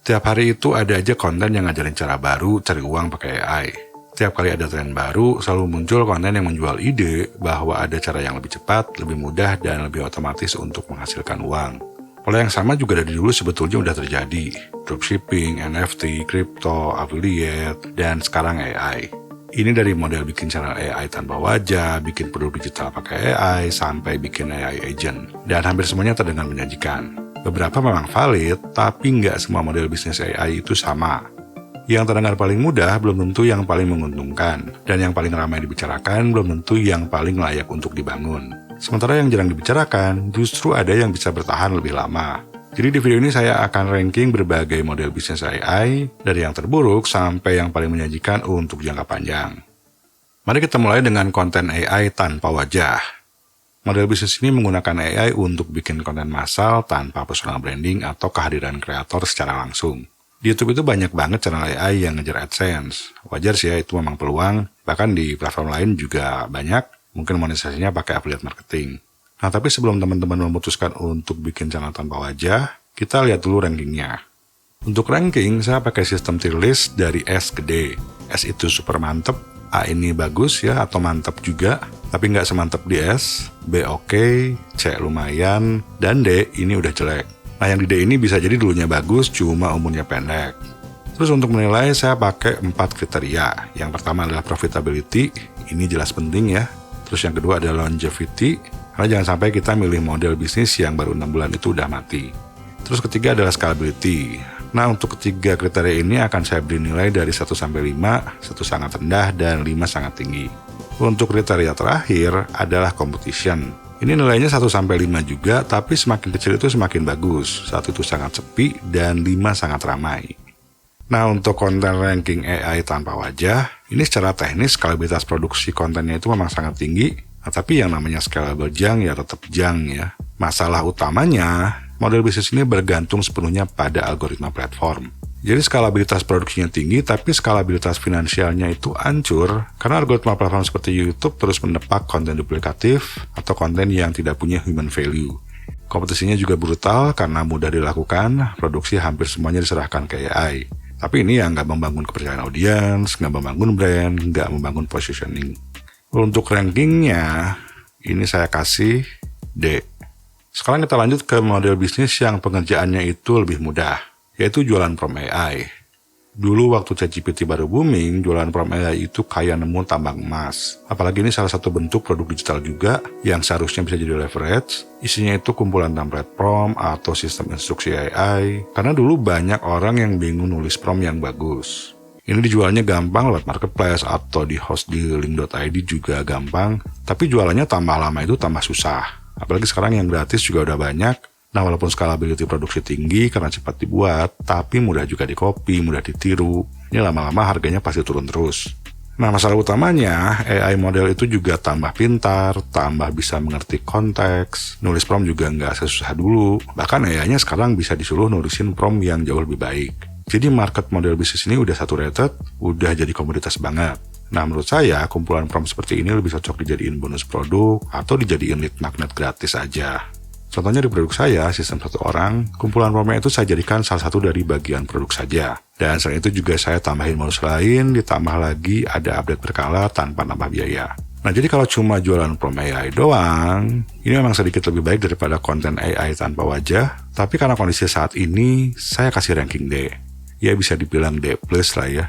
Tiap hari itu ada aja konten yang ngajarin cara baru cari uang pakai AI. Tiap kali ada tren baru, selalu muncul konten yang menjual ide bahwa ada cara yang lebih cepat, lebih mudah, dan lebih otomatis untuk menghasilkan uang. Pola yang sama juga dari dulu sebetulnya udah terjadi. Dropshipping, NFT, crypto, affiliate, dan sekarang AI. Ini dari model bikin channel AI tanpa wajah, bikin produk digital pakai AI, sampai bikin AI agent. Dan hampir semuanya terdengar menjanjikan. Beberapa memang valid, tapi nggak semua model bisnis AI itu sama. Yang terdengar paling mudah belum tentu yang paling menguntungkan. Dan yang paling ramai dibicarakan belum tentu yang paling layak untuk dibangun. Sementara yang jarang dibicarakan, justru ada yang bisa bertahan lebih lama. Jadi di video ini saya akan ranking berbagai model bisnis AI, dari yang terburuk sampai yang paling menjanjikan untuk jangka panjang. Mari kita mulai dengan konten AI tanpa wajah. Model bisnis ini menggunakan AI untuk bikin konten massal tanpa personal branding atau kehadiran kreator secara langsung. Di YouTube itu banyak banget channel AI yang ngejar AdSense. Wajar sih ya, itu memang peluang, bahkan di platform lain juga banyak, mungkin monetisasinya pakai affiliate marketing. Nah, tapi sebelum teman-teman memutuskan untuk bikin channel tanpa wajah, kita lihat dulu rankingnya. Untuk ranking, saya pakai sistem tier list dari S ke D. S itu super mantep, A ini bagus ya, atau mantep juga, tapi nggak semantep di S, B oke, C lumayan, dan D ini udah jelek. Nah, yang di D ini bisa jadi dulunya bagus, cuma umurnya pendek. Terus untuk menilai, saya pakai 4 kriteria. Yang pertama adalah profitability, ini jelas penting ya. Terus yang kedua adalah longevity, karena jangan sampai kita milih model bisnis yang baru 6 bulan itu udah mati. Terus ketiga adalah scalability. Nah, untuk ketiga kriteria ini akan saya beri nilai dari 1 sampai 5, 1 sangat rendah dan 5 sangat tinggi. Untuk kriteria terakhir adalah competition. Ini nilainya 1 sampai 5 juga, tapi semakin kecil itu semakin bagus. 1 itu sangat sepi dan 5 sangat ramai. Nah, untuk konten ranking AI tanpa wajah, ini secara teknis skalabilitas produksi kontennya itu memang sangat tinggi. Nah, tapi yang namanya scalable junk ya tetap junk ya. Masalah utamanya, model bisnis ini bergantung sepenuhnya pada algoritma platform. Jadi skalabilitas produksinya tinggi, tapi skalabilitas finansialnya itu hancur karena algoritma platform seperti YouTube terus menepak konten duplikatif atau konten yang tidak punya human value. Kompetisinya juga brutal karena mudah dilakukan, produksi hampir semuanya diserahkan ke AI. Tapi ini ya nggak membangun kepercayaan audiens, nggak membangun brand, nggak membangun positioning. Untuk rankingnya, ini saya kasih D. Sekarang kita lanjut ke model bisnis yang pengerjaannya itu lebih mudah, yaitu jualan prom AI. Dulu waktu ChatGPT baru booming, jualan prom AI itu kayak nemu tambang emas. Apalagi ini salah satu bentuk produk digital juga yang seharusnya bisa jadi leverage. Isinya itu kumpulan template prompt atau sistem instruksi AI. Karena dulu banyak orang yang bingung nulis prompt yang bagus. Ini dijualnya gampang lewat marketplace atau di host di link.id juga gampang. Tapi jualannya tambah lama itu tambah susah. Apalagi sekarang yang gratis juga udah banyak. Nah, walaupun scalability produksi tinggi karena cepat dibuat, tapi mudah juga di-copy, mudah ditiru. Ini lama-lama harganya pasti turun terus. Nah, masalah utamanya, AI model itu juga tambah pintar, tambah bisa mengerti konteks, nulis prompt juga nggak sesusah dulu. Bahkan AI-nya sekarang bisa disuruh nulisin prompt yang jauh lebih baik. Jadi market model bisnis ini udah saturated, udah jadi komoditas banget. Nah, menurut saya, kumpulan prompt seperti ini lebih cocok dijadiin bonus produk atau dijadiin lead magnet gratis aja. Contohnya di produk saya, sistem 1 orang, kumpulan prompt itu saya jadikan salah satu dari bagian produk saja. Dan selain itu juga saya tambahin bonus lain, ditambah lagi ada update berkala tanpa nambah biaya. Nah, jadi kalau cuma jualan prompt AI doang, ini memang sedikit lebih baik daripada konten AI tanpa wajah, tapi karena kondisi saat ini, saya kasih ranking D. Ya bisa dibilang D+ lah ya.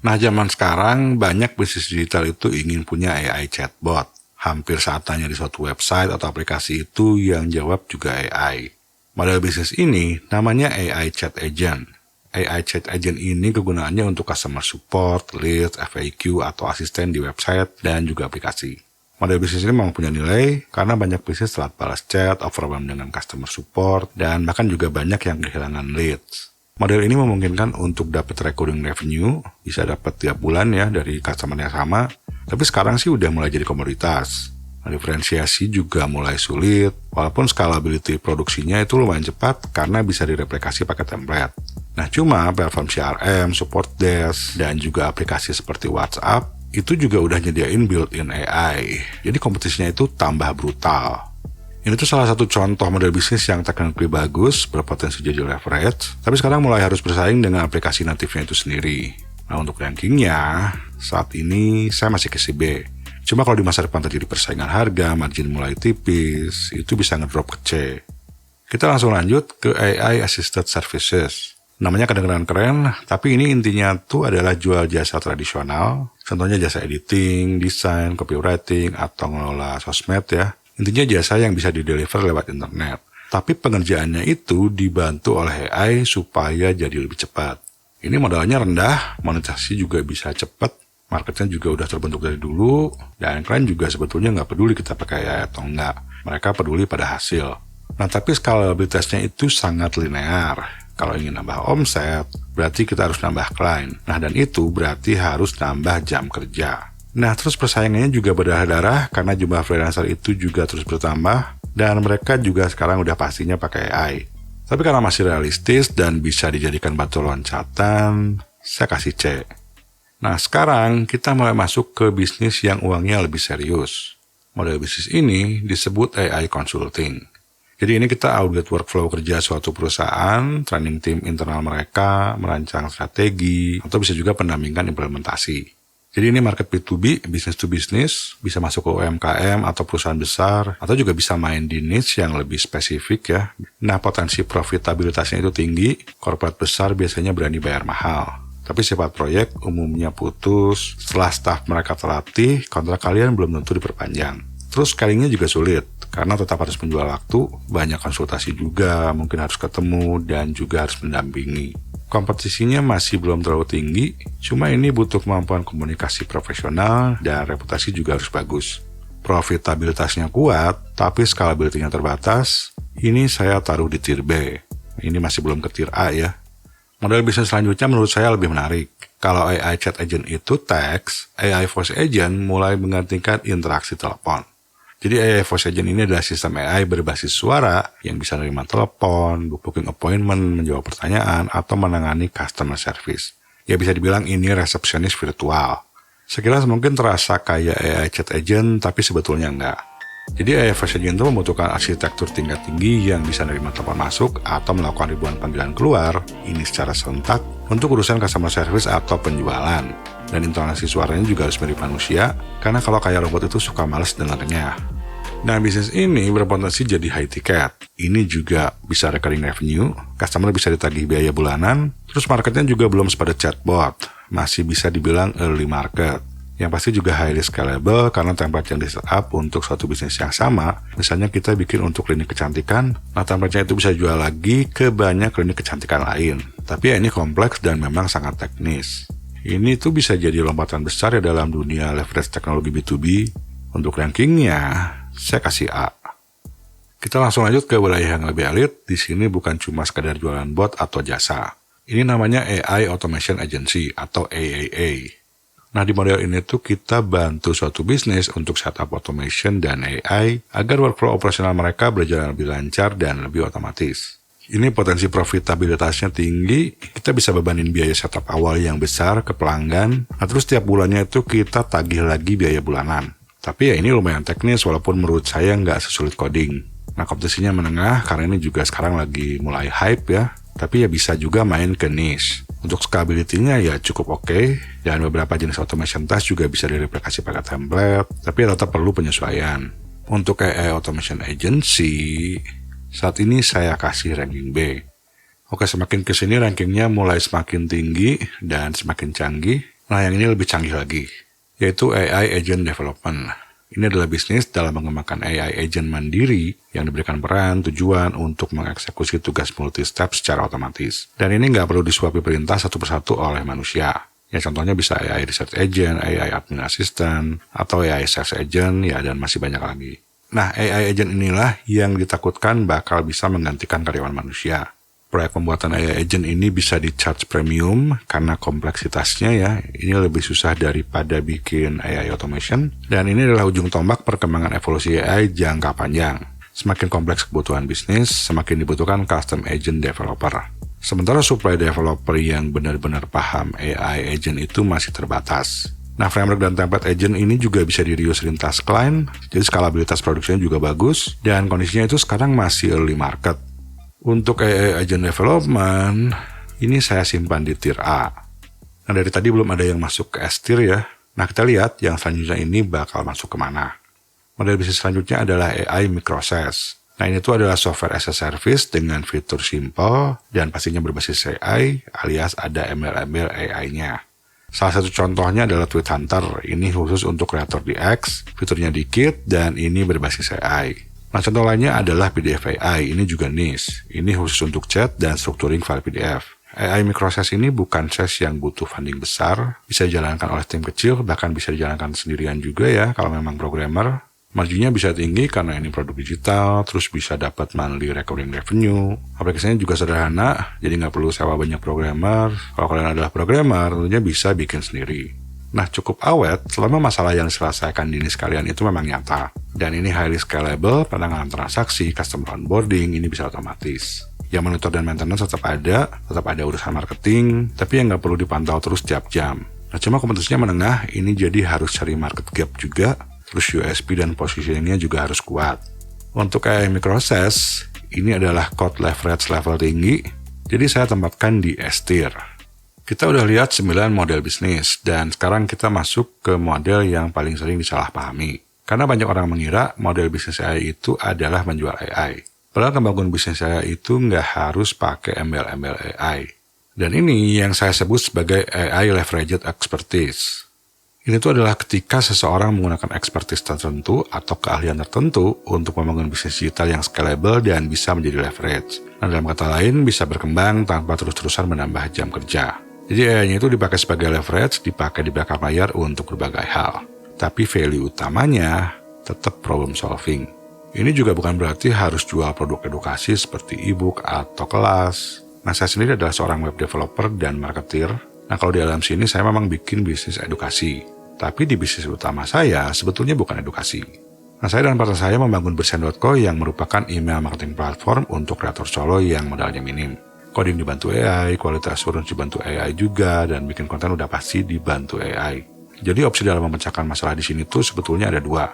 Nah, zaman sekarang banyak bisnis digital itu ingin punya AI chatbot. Hampir saat tanya di suatu website atau aplikasi itu yang jawab juga AI. Model bisnis ini namanya AI Chat Agent. AI Chat Agent ini kegunaannya untuk customer support, lead, FAQ, atau asisten di website dan juga aplikasi. Model bisnis ini memang punya nilai karena banyak bisnis telat balas chat, overwhelmed dengan customer support, dan bahkan juga banyak yang kehilangan leads. Model ini memungkinkan untuk dapat recurring revenue, bisa dapat tiap bulan ya dari customer yang sama, tapi sekarang sih udah mulai jadi komoditas. Diferensiasi juga mulai sulit, walaupun scalability produksinya itu lumayan cepat karena bisa direplikasi pakai template. Nah, cuma platform CRM, support desk, dan juga aplikasi seperti WhatsApp, itu juga udah nyediain built-in AI. Jadi kompetisinya itu tambah brutal. Ini tuh salah satu contoh model bisnis yang technically bagus, berpotensi jadi leverage, tapi sekarang mulai harus bersaing dengan aplikasi natifnya itu sendiri. Nah, untuk rankingnya, saat ini saya masih ke si B. Cuma kalau di masa depan terjadi persaingan harga, margin mulai tipis, itu bisa ngedrop ke C. Kita langsung lanjut ke AI Assisted Services. Namanya kedengeran keren, tapi ini intinya tuh adalah jual jasa tradisional. Contohnya jasa editing, desain, copywriting, atau ngelola sosmed ya. Intinya jasa yang bisa di-deliver lewat internet. Tapi pengerjaannya itu dibantu oleh AI supaya jadi lebih cepat. Ini modalnya rendah, monetisasi juga bisa cepat, marketnya juga udah terbentuk dari dulu, dan klien juga sebetulnya nggak peduli kita pakai AI atau enggak. Mereka peduli pada hasil. Nah, tapi skalabilitasnya itu sangat linear. Kalau ingin nambah omset, berarti kita harus nambah klien. Nah, dan itu berarti harus nambah jam kerja. Nah, terus persaingannya juga berdarah-darah karena jumlah freelancer itu juga terus bertambah dan mereka juga sekarang udah pastinya pakai AI. Tapi karena masih realistis dan bisa dijadikan batu loncatan, saya kasih C. Nah, sekarang kita mulai masuk ke bisnis yang uangnya lebih serius. Model bisnis ini disebut AI Consulting. Jadi ini kita audit workflow kerja suatu perusahaan, training tim internal mereka, merancang strategi, atau bisa juga pendampingan implementasi. Jadi ini market B2B, business to business, bisa masuk ke UMKM atau perusahaan besar, atau juga bisa main di niche yang lebih spesifik ya. Nah, potensi profitabilitasnya itu tinggi, corporate besar biasanya berani bayar mahal. Tapi sifat proyek umumnya putus, setelah staff mereka terlatih, kontrak kalian belum tentu diperpanjang. Terus scalingnya juga sulit, karena tetap harus menjual waktu, banyak konsultasi juga, mungkin harus ketemu, dan juga harus mendampingi. Kompetisinya masih belum terlalu tinggi, cuma ini butuh kemampuan komunikasi profesional dan reputasi juga harus bagus. Profitabilitasnya kuat, tapi scalability-nya terbatas. Ini saya taruh di tier B. Ini masih belum ke tier A ya. Model bisnis selanjutnya menurut saya lebih menarik. Kalau AI chat agent itu teks, AI voice agent mulai menggantikan interaksi telepon. Jadi AI voice agent ini adalah sistem AI berbasis suara yang bisa menerima telepon, booking appointment, menjawab pertanyaan, atau menangani customer service. Ya bisa dibilang ini resepsionis virtual. Sekilas mungkin terasa kayak AI chat agent, tapi sebetulnya enggak. Jadi AI voice agent itu membutuhkan arsitektur tingkat tinggi yang bisa menerima telepon masuk atau melakukan ribuan panggilan keluar, ini secara serentak, untuk urusan customer service atau penjualan. Dan intonasi suaranya juga harus mirip manusia, karena kalau kayak robot itu suka males dengarnya. Nah, bisnis ini berpotensi jadi high ticket. Ini juga bisa recurring revenue, customer bisa ditagih biaya bulanan, terus marketnya juga belum sepadat chatbot, masih bisa dibilang early market. Yang pasti juga highly scalable karena template yang di-setup untuk suatu bisnis yang sama. Misalnya kita bikin untuk klinik kecantikan, nah template-nya itu bisa jual lagi ke banyak klinik kecantikan lain. Tapi ya ini kompleks dan memang sangat teknis. Ini tuh bisa jadi lompatan besar ya dalam dunia leverage teknologi B2B. Untuk rankingnya, saya kasih A. Kita langsung lanjut ke wilayah yang lebih elit. Di sini bukan cuma sekadar jualan bot atau jasa. Ini namanya AI Automation Agency atau AAA. Nah, di model ini tuh kita bantu suatu bisnis untuk setup automation dan AI agar workflow operasional mereka berjalan lebih lancar dan lebih otomatis. Ini potensi profitabilitasnya tinggi, kita bisa bebanin biaya setup awal yang besar ke pelanggan, nah terus tiap bulannya itu kita tagih lagi biaya bulanan. Tapi ya ini lumayan teknis walaupun menurut saya nggak sesulit coding. Nah, kompetisinya menengah karena ini juga sekarang lagi mulai hype ya. Tapi ya bisa juga main ke niche. Untuk scalability-nya ya cukup oke, dan beberapa jenis automation task juga bisa direplikasi pakai template, tapi tetap perlu penyesuaian. Untuk AI Automation Agency, saat ini saya kasih ranking B. Oke, semakin kesini rankingnya mulai semakin tinggi dan semakin canggih. Nah, yang ini lebih canggih lagi, yaitu AI Agent Development. Ini adalah bisnis dalam mengembangkan AI agent mandiri yang diberikan peran, tujuan untuk mengeksekusi tugas multi-step secara otomatis. Dan ini nggak perlu disuapi perintah satu persatu oleh manusia. Ya contohnya bisa AI Research Agent, AI Admin Assistant, atau AI Sales Agent, ya dan masih banyak lagi. Nah, AI agent inilah yang ditakutkan bakal bisa menggantikan karyawan manusia. Proyek pembuatan AI agent ini bisa di-charge premium karena kompleksitasnya ya, ini lebih susah daripada bikin AI automation. Dan ini adalah ujung tombak perkembangan evolusi AI jangka panjang. Semakin kompleks kebutuhan bisnis, semakin dibutuhkan custom agent developer. Sementara supply developer yang benar-benar paham AI agent itu masih terbatas. Nah, framework dan template agent ini juga bisa di-reuse lintas client, jadi skalabilitas produksinya juga bagus, dan kondisinya itu sekarang masih early market. Untuk AI agent development, ini saya simpan di tier A. Nah, dari tadi belum ada yang masuk ke S tier ya. Nah, kita lihat yang selanjutnya ini bakal masuk kemana. Model bisnis selanjutnya adalah AI microservices. Nah, ini tuh adalah software as a service dengan fitur simple dan pastinya berbasis AI alias ada embel-embel AI-nya. Salah satu contohnya adalah Tweet Hunter. Ini khusus untuk kreator DX, fiturnya dikit, dan ini berbasis AI. Nah, contoh lainnya adalah PDF AI. Ini juga niche. Ini khusus untuk chat dan structuring file PDF. AI microservices ini bukan SaaS yang butuh funding besar. Bisa dijalankan oleh tim kecil, bahkan bisa dijalankan sendirian juga ya kalau memang programmer. Marginnya bisa tinggi karena ini produk digital, terus bisa dapat monthly recurring revenue. Aplikasinya juga sederhana, jadi nggak perlu sewa banyak programmer. Kalau kalian adalah programmer, tentunya bisa bikin sendiri. Nah, cukup awet selama masalah yang diselesaikan di niche kalian itu memang nyata. Dan ini highly scalable, penanganan transaksi, customer onboarding, ini bisa otomatis. Yang monitor dan maintenance tetap ada urusan marketing, tapi yang nggak perlu dipantau terus tiap jam. Nah, cuma kompetisinya menengah, ini jadi harus cari market gap juga. Terus USP dan positioningnya juga harus kuat. Untuk AI microservices, ini adalah code leverage level tinggi, jadi saya tempatkan di S tier. Kita udah lihat 9 model bisnis, dan sekarang kita masuk ke model yang paling sering disalahpahami. Karena banyak orang mengira model bisnis AI itu adalah menjual AI. Padahal membangun bisnis AI itu nggak harus pakai embel-embel AI. Dan ini yang saya sebut sebagai AI leveraged expertise. Ini tuh adalah ketika seseorang menggunakan expertise tertentu atau keahlian tertentu untuk membangun bisnis digital yang scalable dan bisa menjadi leverage. Nah, dalam kata lain, bisa berkembang tanpa terus-terusan menambah jam kerja. Jadi AI-nya itu dipakai sebagai leverage, dipakai di belakang layar untuk berbagai hal. Tapi value utamanya tetap problem solving. Ini juga bukan berarti harus jual produk edukasi seperti e-book atau kelas. Nah, saya sendiri adalah seorang web developer dan marketer. Nah, kalau di dalam sini saya memang bikin bisnis edukasi. Tapi di bisnis utama saya sebetulnya bukan edukasi. Nah, saya dan partner saya membangun Bersian.co yang merupakan email marketing platform untuk kreator solo yang modalnya minim. Coding dibantu AI, kualitas assurance dibantu AI juga, dan bikin konten udah pasti dibantu AI. Jadi opsi dalam memecahkan masalah di sini tuh sebetulnya ada dua.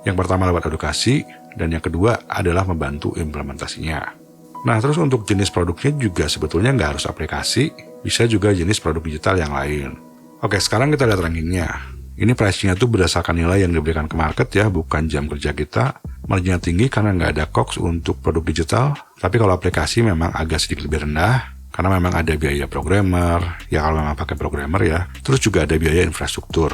Yang pertama lewat edukasi, dan yang kedua adalah membantu implementasinya. Nah, terus untuk jenis produknya juga sebetulnya nggak harus aplikasi, bisa juga jenis produk digital yang lain. Oke, sekarang kita lihat rankingnya. Ini pricing-nya tuh berdasarkan nilai yang diberikan ke market ya, bukan jam kerja kita. Marginnya tinggi karena nggak ada COGS untuk produk digital, tapi kalau aplikasi memang agak sedikit lebih rendah, karena memang ada biaya programmer, ya kalau memang pakai programmer ya, terus juga ada biaya infrastruktur.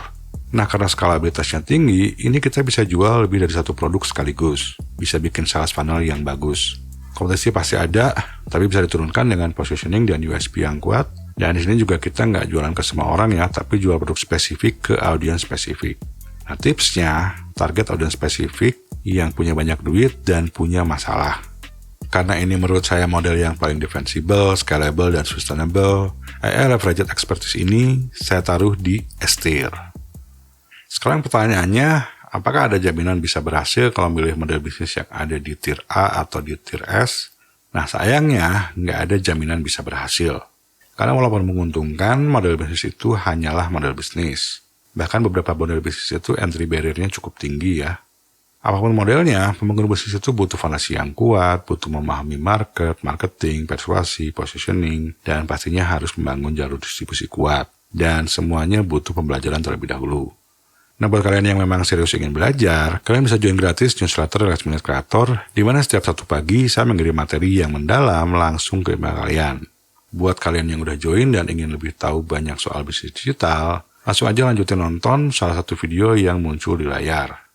Nah, karena skalabilitasnya tinggi, ini kita bisa jual lebih dari satu produk sekaligus, bisa bikin sales funnel yang bagus. Kompetisi pasti ada, tapi bisa diturunkan dengan positioning dan USP yang kuat. Dan di sini juga kita nggak jualan ke semua orang ya, tapi jual produk spesifik ke audiens spesifik. Nah, tipsnya, target audiens spesifik yang punya banyak duit dan punya masalah. Karena ini menurut saya model yang paling defensible, scalable, dan sustainable, AI leveraged expertise ini saya taruh di S tier. Sekarang pertanyaannya, apakah ada jaminan bisa berhasil kalau milih model bisnis yang ada di tier A atau di tier S? Nah, sayangnya nggak ada jaminan bisa berhasil. Karena walaupun menguntungkan, model bisnis itu hanyalah model bisnis. Bahkan beberapa model bisnis itu entry barrier-nya cukup tinggi ya. Apapun modelnya, pembangun bisnis itu butuh fondasi yang kuat, butuh memahami market, marketing, persuasi, positioning, dan pastinya harus membangun jalur distribusi kuat. Dan semuanya butuh pembelajaran terlebih dahulu. Nah, buat kalian yang memang serius ingin belajar, kalian bisa join gratis newsletter Last Minute Creator, di mana setiap Sabtu pagi saya mengirim materi yang mendalam langsung ke email kalian. Buat kalian yang udah join dan ingin lebih tahu banyak soal bisnis digital, langsung aja lanjutin nonton salah satu video yang muncul di layar.